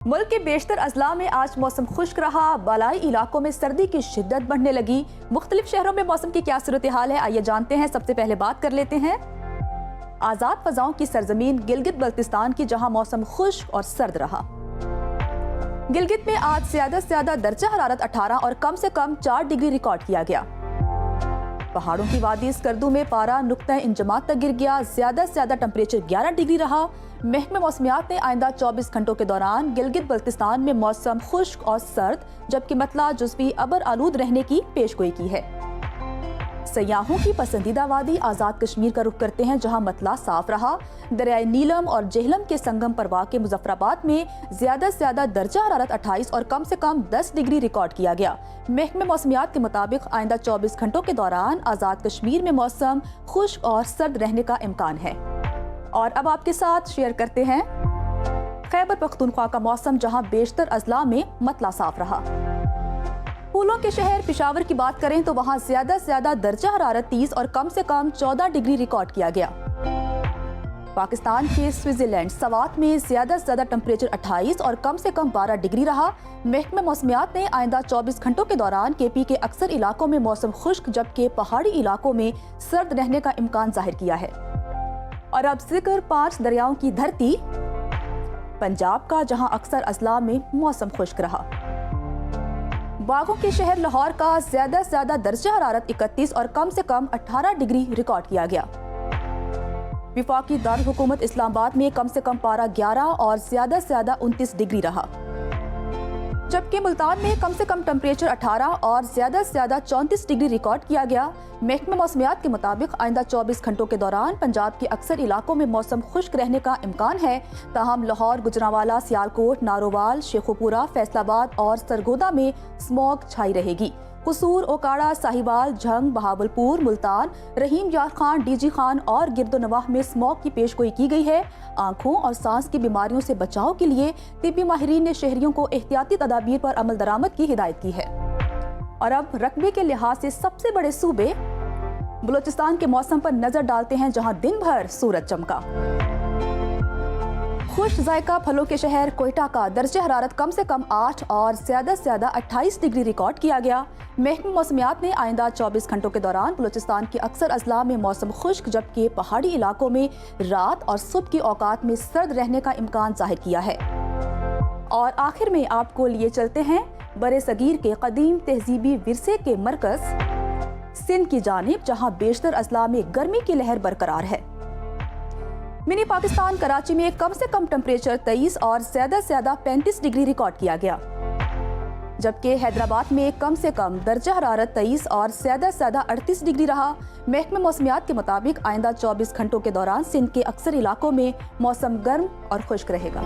मुल्क के बेशतर अजला में आज मौसम खुश्क रहा। बालाई इलाकों में सर्दी की शिद्दत बढ़ने लगी। मुख्तलिफ शहरों में मौसम की क्या सूरत हाल है, आइए जानते हैं। सबसे पहले बात कर लेते हैं आज़ाद फजाओं की सरजमीन गिलगित बल्तिस्तान की, जहां मौसम खुश्क और सर्द रहा। गिलगित में आज ज्यादा से ज्यादा दर्जा हरारत 18 और कम से कम 4 डिग्री रिकॉर्ड किया गया। पहाड़ों की वादी स्कर्दू में पारा नुक्ता इंजमात तक गिर गया। ज्यादा से ज्यादा टेम्परेचर 11 डिग्री रहा। महकमे मौसमियात ने आइंदा 24 घंटों के दौरान गिलगित बल्तिस्तान में मौसम खुश्क और सर्द जबकि मतला जुज़वी अबर आलूद रहने की पेशगोई की है। सयाहों की पसंदीदा वादी आज़ाद कश्मीर का रुख करते हैं, जहां मतला साफ रहा। दरियाए नीलम और जेहलम के संगम पर वाक़े मुजफ्फराबाद में ज्यादा से ज्यादा दर्जा हरारत 28 और कम से कम 10 डिग्री रिकॉर्ड किया गया। महकमे मौसमियात के मुताबिक आइंदा 24 घंटों के दौरान आज़ाद कश्मीर में मौसम खुश्क और सर्द रहने का इम्कान है। और अब आपके साथ शेयर करते हैं खैबर पख्तूनख्वा का मौसम, जहां बेशतर अजला में मतला साफ रहा। फूलों के शहर पेशावर की बात करें तो वहां ज्यादा से ज्यादा दर्जा हरारत 30 और कम से कम 14 डिग्री रिकॉर्ड किया गया। पाकिस्तान के स्विट्जरलैंड सवात में ज्यादा से ज्यादा टेम्परेचर 28 और कम से कम 12 डिग्री रहा। महकमे मौसमियात ने आइंदा 24 घंटों के दौरान केपी के अक्सर इलाकों में मौसम खुश्क जबकि पहाड़ी इलाकों में सर्द रहने का इम्कान जाहिर किया है। और अब जिक्र 5 दरियाओं की धरती पंजाब का, जहां अक्सर अजला में मौसम खुश्क रहा। बागों के शहर लाहौर का ज्यादा से ज्यादा दर्जा हरारत 31 और कम से कम 18 डिग्री रिकॉर्ड किया गया। विफाकी दारुल हुकूमत इस्लामाबाद में कम से कम पारा 11 और ज्यादा से ज्यादा 29 डिग्री रहा, जबकि मुल्तान में कम से कम टेम्परेचर 18 और ज्यादा से ज्यादा 34 डिग्री रिकॉर्ड किया गया। महकमे मौसमियात के मुताबिक आइंदा 24 घंटों के दौरान पंजाब के अक्सर इलाकों में मौसम खुश्क रहने का इम्कान है। ताहम लाहौर, गुजरांवाला, सियालकोट, नारोवाल, शेखुपुरा, फैसलाबाद और सरगोदा में स्मॉग छाई रहेगी। कसूर, ओकाड़ा, साहिवाल, झंग, बहावलपुर, मुल्तान, रहीम यार खान, डीजी खान और गिरदोनवाह में स्मॉग की पेशगोई की गई है। आंखों और सांस की बीमारियों से बचाव के लिए तिब्बी माहिरीन ने शहरियों को एहतियाती तदाबीर पर अमल दरामद की हिदायत की है। और अब रकबे के लिहाज से सबसे बड़े सूबे बलोचिस्तान के मौसम पर नजर डालते हैं, जहां दिन भर सूरज चमका। खुश जायका फलों के शहर कोयटा का दर्जा हरारत कम से कम 8 और ज्यादा से ज्यादा 28 डिग्री रिकॉर्ड किया गया। महकमे मौसमियात ने आइंदा 24 घंटों के दौरान बलोचिस्तान के अक्सर अजला में मौसम खुश्क जबकि पहाड़ी इलाकों में रात और सुबह की औकात में सर्द रहने का इम्कान जाहिर किया है। और आखिर में आपको लिए चलते हैं बरे सगीर के कदीम तहजीबी विरसे के मरकज सिंध की जानिब, जहां बेशतर अजला में गर्मी की लहर बरकरार है। मिनी पाकिस्तान कराची में कम से कम टेम्परेचर 23 और ज्यादा से ज्यादा 35 डिग्री रिकॉर्ड किया गया, जबकि हैदराबाद में कम से कम दर्जा हरारत 23 और ज्यादा से ज्यादा 38 डिग्री रहा। महकमे मौसमियात के मुताबिक आइंदा 24 घंटों के दौरान सिंध के अक्सर इलाकों में मौसम गर्म और खुश्क रहेगा।